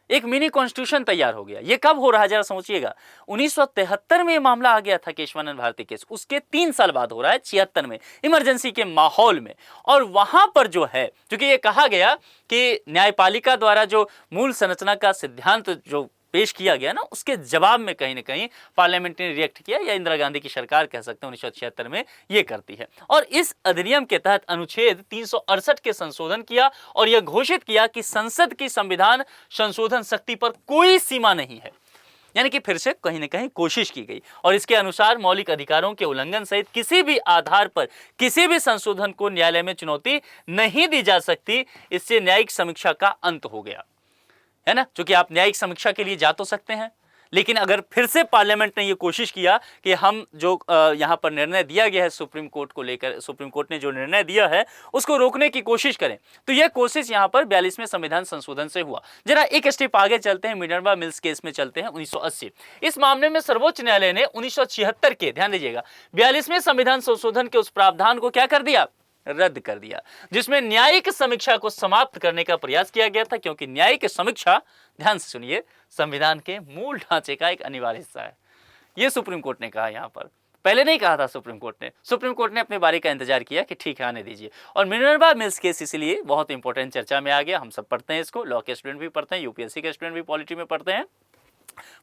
एक मिनी कॉन्स्टिट्यूशन तैयार हो गया। ये कब हो रहा है जरा सोचिएगा, 1973 में मामला आ गया था केशवानंद भारती केस, उसके 3 साल बाद हो रहा है 76 में, इमरजेंसी के माहौल में। और वहां पर जो है, क्योंकि ये कहा गया कि न्यायपालिका द्वारा जो मूल संरचना का सिद्धांत जो पेश किया गया ना, उसके जवाब में कहीं ना कहीं पार्लियामेंट ने रिएक्ट किया, या इंदिरा गांधी की सरकार कह सकते हैं 1976 में ये करती है। और इस अधिनियम के तहत अनुच्छेद 368 के संशोधन किया और यह घोषित किया कि संसद की संविधान संशोधन शक्ति पर कोई सीमा नहीं है। यानी कि फिर से कहीं ना कहीं कोशिश की गई, और इसके अनुसार मौलिक अधिकारों के उल्लंघन सहित किसी भी आधार पर किसी भी संशोधन को न्यायालय में चुनौती नहीं दी जा सकती। इससे न्यायिक समीक्षा का अंत हो गया, है ना, क्योंकि आप न्यायिक समीक्षा के लिए जा तो सकते हैं, लेकिन अगर फिर से पार्लियामेंट ने ये कोशिश किया कि हम जो यहाँ पर निर्णय दिया गया है सुप्रीम कोर्ट को लेकर, सुप्रीम कोर्ट ने जो निर्णय दिया है उसको रोकने की कोशिश करें, तो यह कोशिश यहाँ पर 42वें संविधान संशोधन से हुआ। जरा एक स्टेप आगे चलते हैं, मिनर्वा मिल्स केस में चलते हैं 1980। इस मामले में सर्वोच्च न्यायालय ने 1976 के, ध्यान दीजिएगा, 42वें संविधान संशोधन के उस प्रावधान को क्या कर दिया, रद्द कर दिया, जिसमें न्यायिक समीक्षा को समाप्त करने का प्रयास किया गया था। क्योंकि न्यायिक समीक्षा, ध्यान से सुनिए, संविधान के मूल ढांचे का एक अनिवार्य हिस्सा है। यह सुप्रीम कोर्ट ने कहा, यहां पर पहले नहीं कहा था सुप्रीम कोर्ट ने अपनी बारी का इंतजार किया कि ठीक है आने दीजिए। और मिनर्वा मिल्स केस इसलिए बहुत इंपॉर्टेंट चर्चा में आ गया, हम सब पढ़ते हैं इसको, लॉ के स्टूडेंट भी पढ़ते हैं, यूपीएससी के स्टूडेंट भी पॉलिटी में पढ़ते हैं,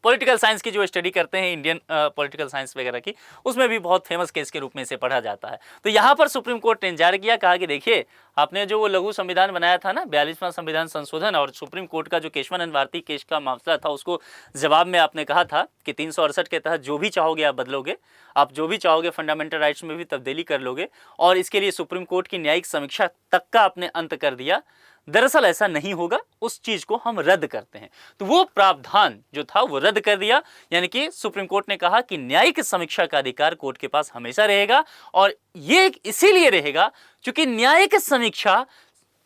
पॉलिटिकल साइंस की जो स्टडी करते हैं, इंडियन पॉलिटिकल साइंस वगैरह की, उसमें भी बहुत फेमस केस के रूप में इसे पढ़ा जाता है। तो यहाँ पर सुप्रीम कोर्ट ने इंतजार किया, कहा कि देखिए आपने जो वो लघु संविधान बनाया था ना, 42वां संविधान संशोधन, और सुप्रीम कोर्ट का जो केशवानंद भारती केस का मामला था, उसको जवाब में आपने कहा था कि 368 के तहत जो भी चाहोगे आप बदलोगे, आप जो भी चाहोगे फंडामेंटल राइट्स में भी तब्दीली कर लोगे, और इसके लिए सुप्रीम कोर्ट की न्यायिक समीक्षा तक का आपने अंत कर दिया। दरअसल ऐसा नहीं होगा, उस चीज को हम रद्द करते हैं। तो वो प्रावधान जो था वो रद्द कर दिया, यानी कि सुप्रीम कोर्ट ने कहा कि न्यायिक समीक्षा का अधिकार कोर्ट के पास हमेशा रहेगा, और ये इसीलिए रहेगा क्योंकि न्यायिक समीक्षा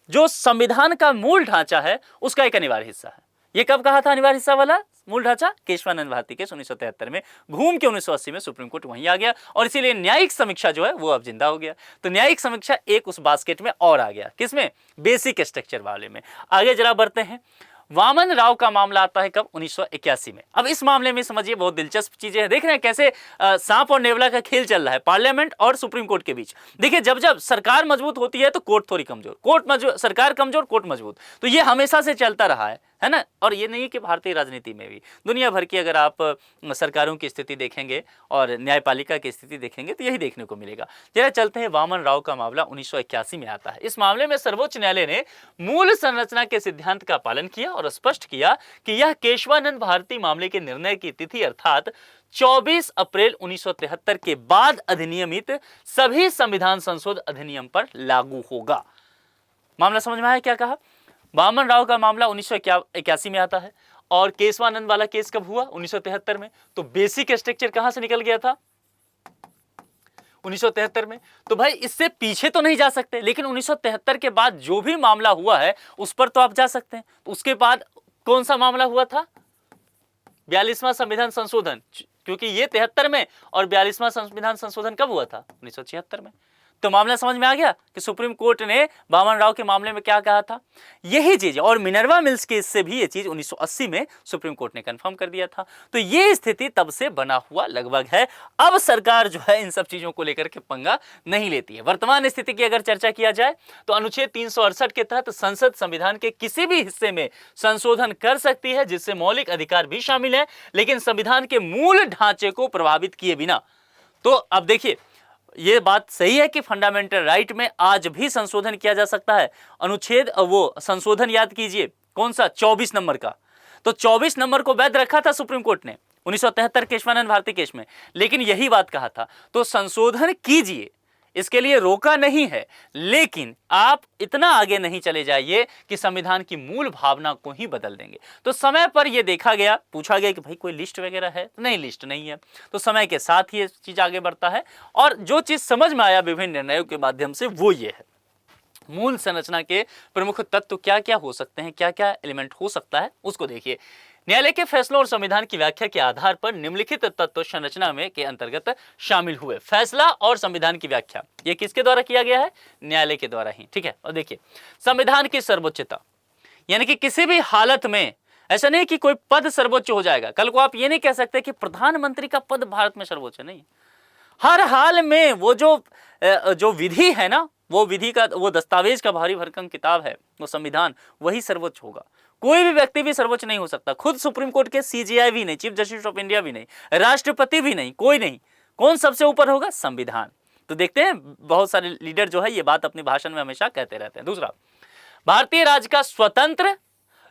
जो संविधान का मूल ढांचा है उसका एक अनिवार्य हिस्सा है। ये कब कहा था अनिवार्य हिस्सा वाला मूल ढांचा, केशवानंद भारती केस 1973 में, घूम के 1980 में सुप्रीम कोर्ट वहीं आ गया, और इसीलिए न्यायिक समीक्षा जो है वो अब जिंदा हो गया। तो न्यायिक समीक्षा एक उस बास्केट में और आ गया, किसमें, बेसिक स्ट्रक्चर वाले में। आगे जरा बढ़ते हैं, वामन राव का मामला आता है कब, 1981 में। अब इस मामले में समझिए बहुत दिलचस्प चीजें हैं, देख रहे हैं कैसे सांप और नेवला का खेल चल रहा है पार्लियामेंट और सुप्रीम कोर्ट के बीच। देखिए जब जब सरकार मजबूत होती है तो कोर्ट थोड़ी कमजोर, सरकार कमजोर, कोर्ट मजबूत, तो ये हमेशा से चलता रहा है ना। और ये नहीं कि भारतीय राजनीति में भी, दुनिया भर की अगर आप सरकारों की स्थिति देखेंगे और न्यायपालिका की स्थिति देखेंगे तो यही देखने को मिलेगा। जरा चलते हैं, वामन राव का मामला 1981 में आता है। इस मामले में सर्वोच्च न्यायालय ने मूल संरचना के सिद्धांत का पालन किया और स्पष्ट किया कि यह केशवानंद भारती मामले के निर्णय की तिथि अर्थात 24 अप्रैल 1973 के बाद अधिनियमित सभी संविधान संशोधन अधिनियम पर लागू होगा। मामला समझ में आया क्या कहा? वामन राव का मामला 1981 में आता है, और केशवानंद वाला केस कब हुआ, 1973 में। तो बेसिक स्ट्रक्चर कहां से निकल गया था, 1973 में। तो भाई इससे पीछे तो नहीं जा सकते, लेकिन 1973 के बाद जो भी मामला हुआ है उस पर तो आप जा सकते हैं। तो उसके बाद कौन सा मामला हुआ था, 42वां संविधान संशोधन, क्योंकि ये 73 में और 42वां संविधान संशोधन कब हुआ था, 1976 में। तो मामला समझ में आ गया कि सुप्रीम कोर्ट ने वामन राव के मामले में क्या कहा था। यही चीज, और मिनर्वा मिल्स केस से भी ये चीज 1980 में सुप्रीम कोर्ट ने कंफर्म कर दिया था। तो ये स्थिति तब से बना हुआ लगभग है। अब सरकार जो है इन सब चीजों को लेकर के पंगा नहीं लेती है। वर्तमान स्थिति की अगर चर्चा किया जाए तो अनुच्छेद 368 के तहत संसद संविधान के किसी भी हिस्से में संशोधन कर सकती है, जिससे मौलिक अधिकार भी शामिल है, लेकिन संविधान के मूल ढांचे को प्रभावित किए बिना। तो अब देखिए, ये बात सही है कि फंडामेंटल राइट में आज भी संशोधन किया जा सकता है। अनुच्छेद, वो संशोधन याद कीजिए कौन सा, 24 नंबर का। तो 24 नंबर को वैध रखा था सुप्रीम कोर्ट ने 1973 केशवानंद भारती केस में, लेकिन यही बात कहा था तो संशोधन कीजिए, इसके लिए रोका नहीं है, लेकिन आप इतना आगे नहीं चले जाइए कि संविधान की मूल भावना को ही बदल देंगे। तो समय पर यह देखा गया, पूछा गया कि भाई कोई लिस्ट वगैरह है, नहीं लिस्ट नहीं है। तो समय के साथ ही ये चीज आगे बढ़ता है, और जो चीज समझ में आया विभिन्न निर्णयों के माध्यम से वो ये है, मूल संरचना के प्रमुख तत्व क्या क्या हो सकते हैं, क्या क्या एलिमेंट हो सकता है, उसको देखिए। न्यायालय के फैसलों और संविधान की व्याख्या के आधार पर निम्नलिखित तत्व संरचना में के अंतर्गत शामिल हुए। फैसला और संविधान की व्याख्या ये किसके द्वारा किया गया है, न्यायालय के द्वारा ही, ठीक है। और देखिए, संविधान की सर्वोच्चता, यानी कि किसी भी हालत में ऐसा नहीं कि कोई पद सर्वोच्च हो जाएगा। कल को आप ये नहीं कह सकते कि प्रधानमंत्री का पद भारत में सर्वोच्च नहीं, हर हाल में वो जो विधि है ना, वो विधि का, वो दस्तावेज का भारी भरकम किताब है, वो संविधान, वही सर्वोच्च होगा। कोई भी व्यक्ति भी सर्वोच्च नहीं हो सकता, खुद सुप्रीम कोर्ट के सीजेआई भी नहीं, चीफ जस्टिस ऑफ इंडिया भी नहीं, राष्ट्रपति भी नहीं, कोई नहीं। कौन सबसे ऊपर होगा, संविधान। तो देखते हैं बहुत सारे लीडर जो है ये बात अपने भाषण में हमेशा कहते रहते हैं। दूसरा, भारतीय राज्य का स्वतंत्र,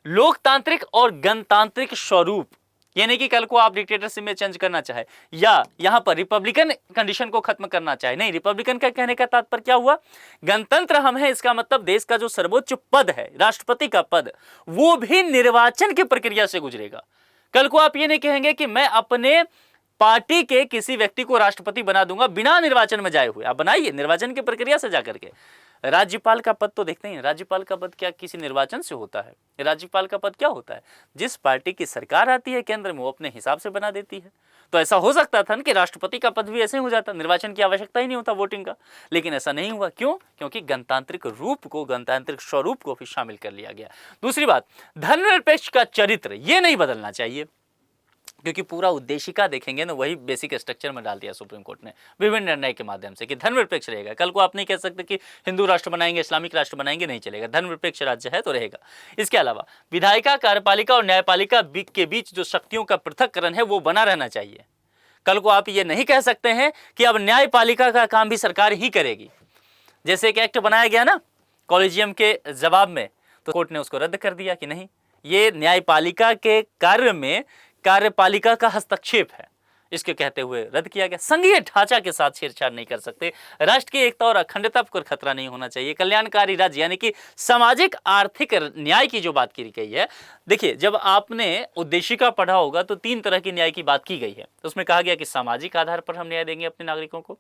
लोकतांत्रिक और गणतांत्रिक स्वरूप, यानी कि कल को आप डिक्टेटरशिप में चेंज करना चाहे या यहां पर रिपब्लिकन कंडीशन को खत्म करना चाहे, नहीं, रिपब्लिकन का कहने का तात्पर्य क्या हुआ, गणतंत्र हम है, इसका मतलब देश का जो सर्वोच्च पद है, राष्ट्रपति का पद, वो भी निर्वाचन की प्रक्रिया से गुजरेगा। कल को आप ये नहीं कहेंगे कि मैं अपने पार्टी के किसी व्यक्ति को राष्ट्रपति बना दूंगा बिना निर्वाचन में जाए हुए। आप बनाइए निर्वाचन की प्रक्रिया से जाकर के। राज्यपाल का पद तो देखते हैं, राज्यपाल का पद क्या किसी निर्वाचन से होता है? राज्यपाल का पद क्या होता है, जिस पार्टी की सरकार आती है केंद्र में वो अपने हिसाब से बना देती है। तो ऐसा हो सकता था ना कि राष्ट्रपति का पद भी ऐसे ही हो जाता, निर्वाचन की आवश्यकता ही नहीं होता वोटिंग का, लेकिन ऐसा नहीं हुआ। क्यों? क्योंकि गणतांत्रिक रूप को, गणतांत्रिक स्वरूप को भी शामिल कर लिया गया। दूसरी बात, धर्मनिरपेक्ष का चरित्र ये नहीं बदलना चाहिए, क्योंकि पूरा उद्देशिका देखेंगे ना, वही बेसिक स्ट्रक्चर में डाल दिया सुप्रीम कोर्ट ने विभिन्न निर्णय के माध्यम से कि धर्मनिरपेक्ष रहेगा। कल को आप नहीं कह सकते कि हिंदू राष्ट्र बनाएंगे, इस्लामिक राष्ट्र बनाएंगे, नहीं चलेगा, धर्मनिरपेक्ष राज्य है तो रहेगा। इसके अलावा विधायिका, कार्यपालिका और न्यायपालिका के बीच जो शक्तियों का पृथक्करण है वो बना रहना चाहिए। कल को आप ये नहीं कह सकते हैं कि अब न्यायपालिका का काम भी सरकार ही करेगी। जैसे एक एक्ट बनाया गया ना कॉलेजियम के जवाब में, तो कोर्ट ने उसको रद्द कर दिया कि नहीं, ये न्यायपालिका के कार्य में कार्यपालिका का हस्तक्षेप है, इसके कहते हुए रद्द किया गया। संघीय ढांचा के साथ छेड़छाड़ नहीं कर सकते, राष्ट्र की एकता और अखंडता पर खतरा नहीं होना चाहिए, कल्याणकारी राज्य यानी कि सामाजिक आर्थिक न्याय की जो बात की गई है। देखिए, जब आपने उद्देशिका पढ़ा होगा तो 3 तरह की न्याय की बात की गई है। उसमें कहा गया कि सामाजिक आधार पर हम न्याय देंगे अपने नागरिकों को,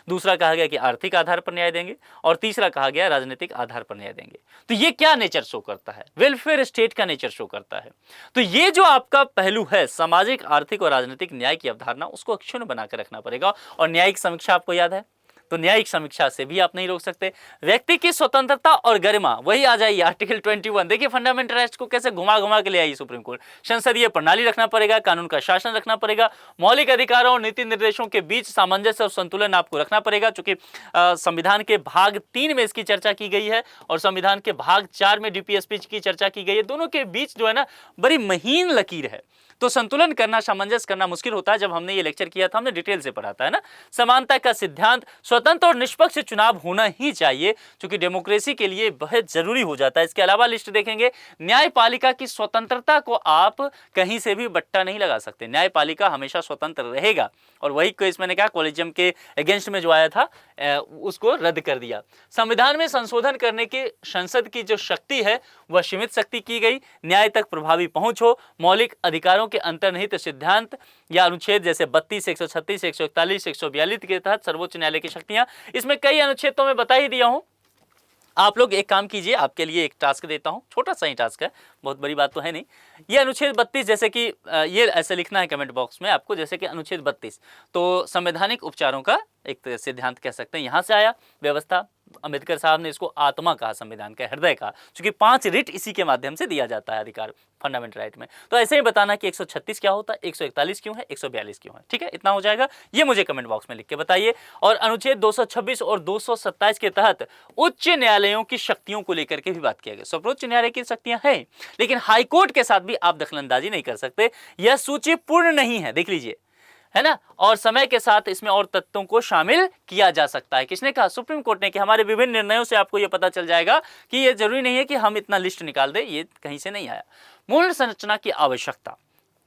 दूसरा कहा गया कि आर्थिक आधार पर न्याय देंगे, और तीसरा कहा गया राजनीतिक आधार पर न्याय देंगे। तो ये क्या नेचर शो करता है? वेलफेयर स्टेट का नेचर शो करता है। तो ये जो आपका पहलू है सामाजिक, आर्थिक और राजनीतिक न्याय की अवधारणा, उसको अक्षुण्ण बनाकर रखना पड़ेगा। और न्यायिक समीक्षा आपको याद है, तो न्यायिक समीक्षा से भी आप नहीं रोक सकते। व्यक्ति की स्वतंत्रता और गरिमा, वही आ जाइए आर्टिकल 21। देखिए फंडामेंटल राइट्स को कैसे घुमा घुमा के ले आई सुप्रीम कोर्ट। संसदीय प्रणाली रखना पड़ेगा, कानून का शासन रखना पड़ेगा, मौलिक अधिकारों और नीति निर्देशों के बीच सामंजस्य और संतुलन आपको रखना पड़ेगा। चूंकि संविधान के भाग 3 में इसकी चर्चा की गई है और संविधान के भाग 4 में डीपीएसपी की चर्चा की गई है, दोनों के बीच जो है ना बड़ी महीन लकीर है। तो संतुलन करना, सामंजस्य करना मुश्किल होता है। जब हमने ये लेक्चर किया था, हमने डिटेल से पढ़ा था, है ना। समानता का सिद्धांत, स्वतंत्र और निष्पक्ष चुनाव होना ही चाहिए, क्योंकि डेमोक्रेसी के लिए बहुत जरूरी हो जाता है। इसके अलावा लिस्ट देखेंगे, न्यायपालिका की स्वतंत्रता को आप कहीं से भी बट्टा नहीं लगा सकते। न्यायपालिका हमेशा स्वतंत्र रहेगा, और वही केस मैंने कहा कॉलेजियम के अगेंस्ट में जो आया था उसको रद्द कर दिया। संविधान में संशोधन करने की संसद की जो शक्ति है वह सीमित शक्ति की गई। न्याय तक प्रभावी पहुंच हो, मौलिक अधिकारों के अंतर्निहित सिद्धांत या अनुच्छेद जैसे 32, 136, 141, 142 के तहत सर्वोच्च न्यायालय की शक्तियां, इसमें कई अनुच्छेदों में बता ही दिया हूं। आप लोग एक काम कीजिए, आपके लिए एक टास्क देता हूं, छोटा सा ही टास्क है, बहुत बड़ी बात तो है नहीं। ये अनुच्छेद 32 जैसे कि ये ऐसे लिखना है कमेंट बॉक्स में आपको, जैसे कि अनुच्छेद 32 तो संवैधानिक उपचारों का एक सिद्धांत कह सकते हैं, यहाँ से आया व्यवस्था। अम्बेडकर साहब ने इसको आत्मा कहा, संविधान का हृदय कहा, क्योंकि 5 रिट इसी के माध्यम से दिया जाता है अधिकार, फंडामेंटल राइट में। तो ऐसे ही बताना कि 136 क्या होता है, 141 क्यों है, 142 क्यों है, ठीक है, इतना हो जाएगा। ये मुझे कमेंट बॉक्स में लिख के बताइए। और अनुच्छेद 226 और 227 के तहत उच्च न्यायालयों की शक्तियों को लेकर के भी बात किया गया। सर्वोच्च न्यायालय की शक्तियां हैं, लेकिन हाईकोर्ट के साथ भी आप दखलंदाजी नहीं कर सकते। यह सूची पूर्ण नहीं है, देख लीजिए, है ना। और समय के साथ इसमें और तत्वों को शामिल किया जा सकता है। किसने कहा? सुप्रीम कोर्ट ने, कि हमारे विभिन्न निर्णयों से आपको यह पता चल जाएगा कि यह जरूरी नहीं है कि हम इतना लिस्ट निकाल दें, ये कहीं से नहीं आया। मूल संरचना की आवश्यकता,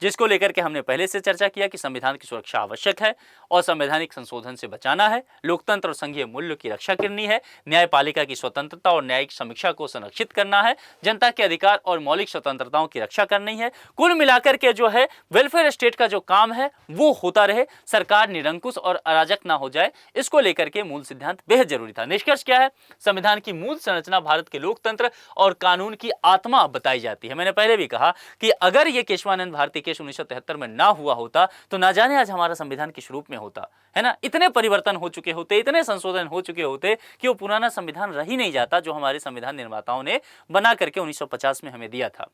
जिसको लेकर के हमने पहले से चर्चा किया कि संविधान की सुरक्षा आवश्यक है और संवैधानिक संशोधन से बचाना है, लोकतंत्र और संघीय मूल्य की रक्षा करनी है, न्यायपालिका की स्वतंत्रता और न्यायिक समीक्षा को संरक्षित करना है, जनता के अधिकार और मौलिक स्वतंत्रताओं की रक्षा करनी है। कुल मिलाकर के जो है वेलफेयर स्टेट का जो काम है वो होता रहे, सरकार निरंकुश और अराजक ना हो जाए, इसको लेकर के मूल सिद्धांत बेहद जरूरी था। निष्कर्ष क्या है? संविधान की मूल संरचना भारत के लोकतंत्र और कानून की आत्मा बताई जाती है। मैंने पहले भी कहा कि अगर ये केशवानंद भारती केस 1973 में ना हुआ होता तो ना जाने आज हमारा संविधान किस रूप में होता, है ना। इतने परिवर्तन हो चुके होते, इतने संशोधन हो चुके होते कि वो पुराना संविधान रह ही नहीं जाता जो हमारे संविधान निर्माताओं ने बना करके 1950 में हमें दिया था।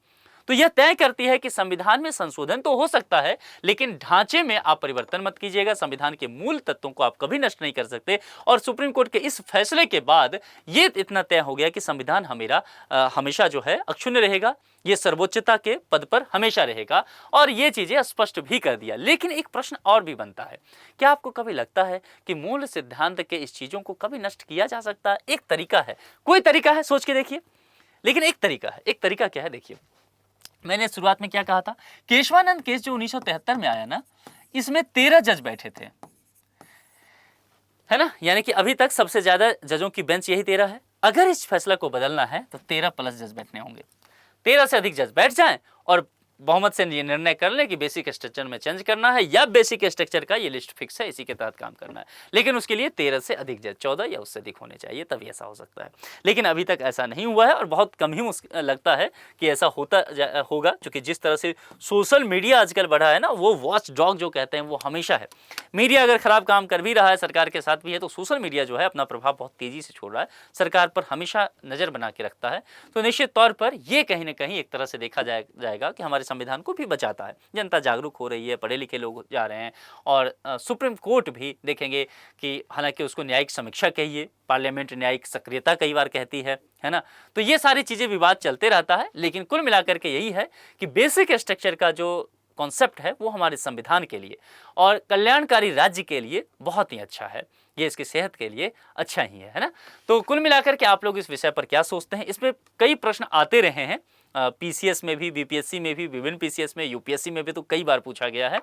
तो यह तय करती है कि संविधान में संशोधन तो हो सकता है, लेकिन ढांचे में आप परिवर्तन मत कीजिएगा। संविधान के मूल तत्वों को आप कभी नष्ट नहीं कर सकते। और सुप्रीम कोर्ट के इस फैसले के बाद ये इतना तय हो गया कि संविधान हमेशा जो है अक्षुण्ण रहेगा, ये सर्वोच्चता के पद पर हमेशा रहेगा, और ये चीजें स्पष्ट भी कर दिया। लेकिन एक प्रश्न और भी बनता है, क्या आपको कभी लगता है कि मूल सिद्धांत के इस चीजों को कभी नष्ट किया जा सकता है? एक तरीका है, कोई तरीका है, सोच के देखिए। लेकिन एक तरीका है, एक तरीका क्या है? देखिए, मैंने शुरुआत में क्या कहा था, केशवानंद केस जो 1973 में आया ना, इसमें 13 जज बैठे थे, है ना। यानी कि अभी तक सबसे ज्यादा जजों की बेंच यही 13 है। अगर इस फैसला को बदलना है तो 13 प्लस जज बैठने होंगे, 13 से अधिक जज बैठ जाएं और बहुमत से ये निर्णय कर लें कि बेसिक स्ट्रक्चर में चेंज करना है या बेसिक स्ट्रक्चर का ये लिस्ट फिक्स है, इसी के तहत काम करना है। लेकिन उसके लिए 13 से अधिक जज, 14 या उससे अधिक होने चाहिए, तभी ऐसा हो सकता है। लेकिन अभी तक ऐसा नहीं हुआ है और बहुत कम ही लगता है कि ऐसा होगा, क्योंकि जिस तरह से सोशल मीडिया आजकल बढ़ा है ना, वो वॉच डॉग जो कहते हैं वो हमेशा है। मीडिया अगर खराब काम कर भी रहा है, सरकार के साथ भी है, तो सोशल मीडिया जो है अपना प्रभाव बहुत तेजी से छोड़ रहा है, सरकार पर हमेशा नजर बना के रखता है। तो निश्चित तौर पर यह कहीं ना कहीं एक तरह से देखा जाएगा कि हमारे संविधान को भी बचाता है। जनता जागरूक हो रही है, पढ़े लिखे लोग जा रहे हैं, और सुप्रीम कोर्ट भी देखेंगे कि हालांकि उसको न्यायिक समीक्षा कहिए, पार्लियामेंट न्यायिक सक्रियता कई बार कहती है ना। तो ये सारी चीजें विवाद चलते रहता है, लेकिन कुल मिलाकर के यही है कि बेसिक स्ट्रक्चर का जो कॉन्सेप्ट है वो हमारे संविधान के लिए और कल्याणकारी राज्य के लिए बहुत ही अच्छा है, ये इसकी सेहत के लिए अच्छा ही है ना। तो कुल मिलाकर के आप लोग इस विषय पर क्या सोचते हैं? इसमें कई प्रश्न आते रहे हैं, पीसीएस में भी, बीपीएससी में भी, विभिन्न पीसीएस में, यूपीएससी में भी तो कई बार पूछा गया है।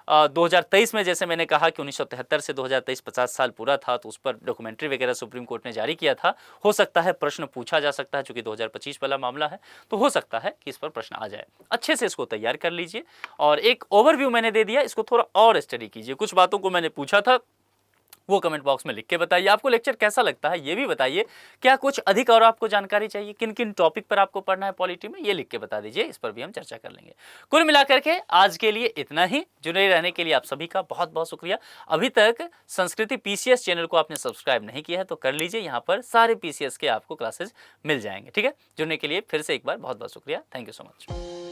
2023 में जैसे मैंने कहा कि 1973 से 2023 50 साल पूरा था, तो उस पर डॉक्यूमेंट्री वगैरह सुप्रीम कोर्ट ने जारी किया था। हो सकता है प्रश्न पूछा जा सकता है, चूंकि 2025 वाला मामला है, तो हो सकता है कि इस पर प्रश्न आ जाए। अच्छे से इसको तैयार कर लीजिए, और एक ओवरव्यू मैंने दे दिया, इसको थोड़ा और स्टडी कीजिए। कुछ बातों को मैंने पूछा था, वो कमेंट बॉक्स में लिख के बताइए। आपको लेक्चर कैसा लगता है ये भी बताइए। क्या कुछ अधिक और आपको जानकारी चाहिए, किन किन टॉपिक पर आपको पढ़ना है पॉलिटी में, ये लिख के बता दीजिए, इस पर भी हम चर्चा कर लेंगे। कुल मिलाकर के आज के लिए इतना ही। जुड़े रहने के लिए आप सभी का बहुत बहुत शुक्रिया। अभी तक संस्कृति पीसीएस चैनल को आपने सब्सक्राइब नहीं किया है तो कर लीजिए, यहाँ पर सारे पीसीएस के आपको क्लासेज मिल जाएंगे, ठीक है। जुड़ने के लिए फिर से एक बार बहुत बहुत शुक्रिया। Thank you so much.